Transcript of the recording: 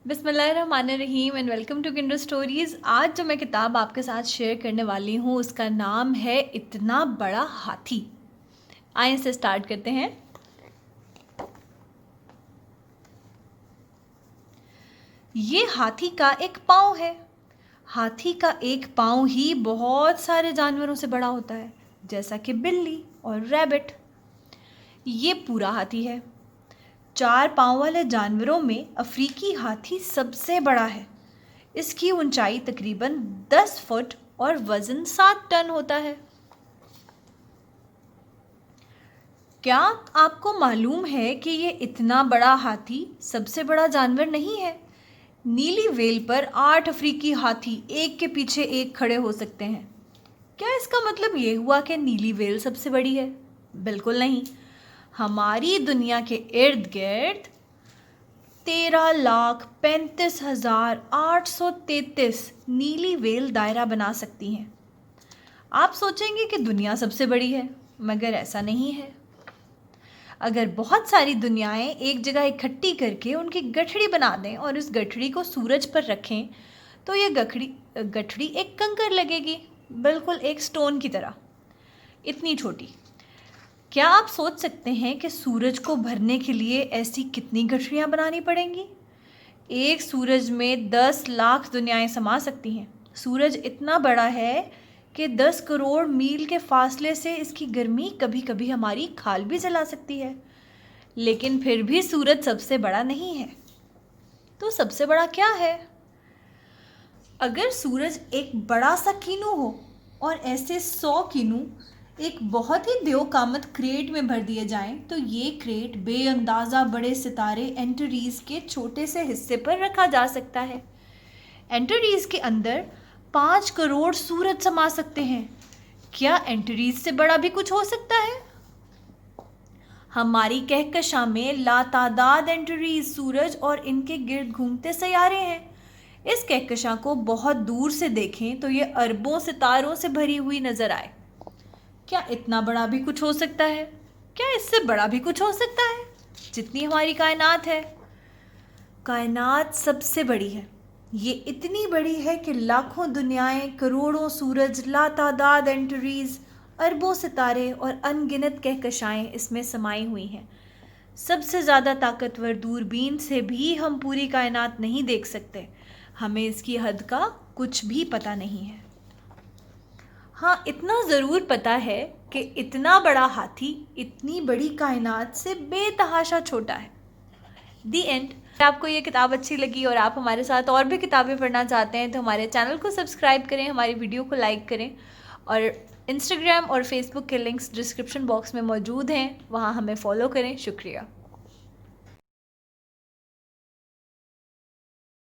बिस्मिल्लाहिर्रहमानिर्रहीम and welcome to Kinder Stories. आज जो मैं किताब आपके साथ शेयर करने वाली हूँ उसका नाम है इतना बड़ा हाथी। आइए इसे स्टार्ट करते हैं। ये हाथी का एक पाँव है। हाथी का एक पाँव ही बहुत सारे जानवरों से बड़ा होता है, जैसा कि बिल्ली और रैबिट। ये पूरा हाथी है। 4 पाँव वाले जानवरों में अफ्रीकी हाथी सबसे बड़ा है। इसकी ऊंचाई तकरीबन 10 फुट और वजन 7 टन होता है। क्या आपको मालूम है कि ये इतना बड़ा हाथी सबसे बड़ा जानवर नहीं है? नीली व्हेल पर 8 अफ्रीकी हाथी एक के पीछे एक खड़े हो सकते हैं। क्या इसका मतलब ये हुआ कि नीली व्हेल सबसे बड़ी है? बिल्कुल नहीं। हमारी दुनिया के इर्द गिर्द 13,35,833 नीली व्हेल दायरा बना सकती हैं। आप सोचेंगे कि दुनिया सबसे बड़ी है, मगर ऐसा नहीं है। अगर बहुत सारी दुनियाएं एक जगह इकट्ठी करके उनकी गठड़ी बना दें और उस गठड़ी को सूरज पर रखें, तो ये गठड़ी एक कंकर लगेगी, बिल्कुल एक स्टोन की तरह, इतनी छोटी। क्या आप सोच सकते हैं कि सूरज को भरने के लिए ऐसी कितनी गठरियाँ बनानी पड़ेंगी? एक सूरज में 10 लाख दुनियाएं समा सकती हैं। सूरज इतना बड़ा है कि 10 करोड़ मील के फासले से इसकी गर्मी कभी कभी हमारी खाल भी जला सकती है। लेकिन फिर भी सूरज सबसे बड़ा नहीं है। तो सबसे बड़ा क्या है? अगर सूरज एक बड़ा सा कीनू हो और ऐसे 100 कीनू एक बहुत ही द्योकामत क्रेट में भर दिए जाएं, तो ये क्रेट बेअंदाज़ा बड़े सितारे एंटरीज के छोटे से हिस्से पर रखा जा सकता है। एंटरीज के अंदर 5 करोड़ सूरज समा सकते हैं। क्या एंटरीज से बड़ा भी कुछ हो सकता है? हमारी कहकशां में लातादाद एंटरीज सूरज और इनके गिर्द घूमते सैयारे हैं। इस कहकशां को बहुत दूर से देखें तो ये अरबों सितारों से भरी हुई नजर आए। क्या इतना बड़ा भी कुछ हो सकता है? क्या इससे बड़ा भी कुछ हो सकता है? जितनी हमारी कायनात है, कायनात सबसे बड़ी है। ये इतनी बड़ी है कि लाखों दुनियाएं, करोड़ों सूरज, लातादाद एंटरीज, अरबों सितारे और अनगिनत कहकशाएं इसमें समाई हुई हैं। सबसे ज़्यादा ताकतवर दूरबीन से भी हम पूरी कायनात नहीं देख सकते। हमें इसकी हद का कुछ भी पता नहीं है। हाँ, इतना ज़रूर पता है कि इतना बड़ा हाथी इतनी बड़ी कायनात से बेतहाशा छोटा है। दी एंड। आपको ये किताब अच्छी लगी और आप हमारे साथ और भी किताबें पढ़ना चाहते हैं तो हमारे चैनल को सब्सक्राइब करें, हमारी वीडियो को लाइक करें और इंस्टाग्राम और फेसबुक के लिंक्स डिस्क्रिप्शन बॉक्स में मौजूद हैं, वहाँ हमें फॉलो करें। शुक्रिया।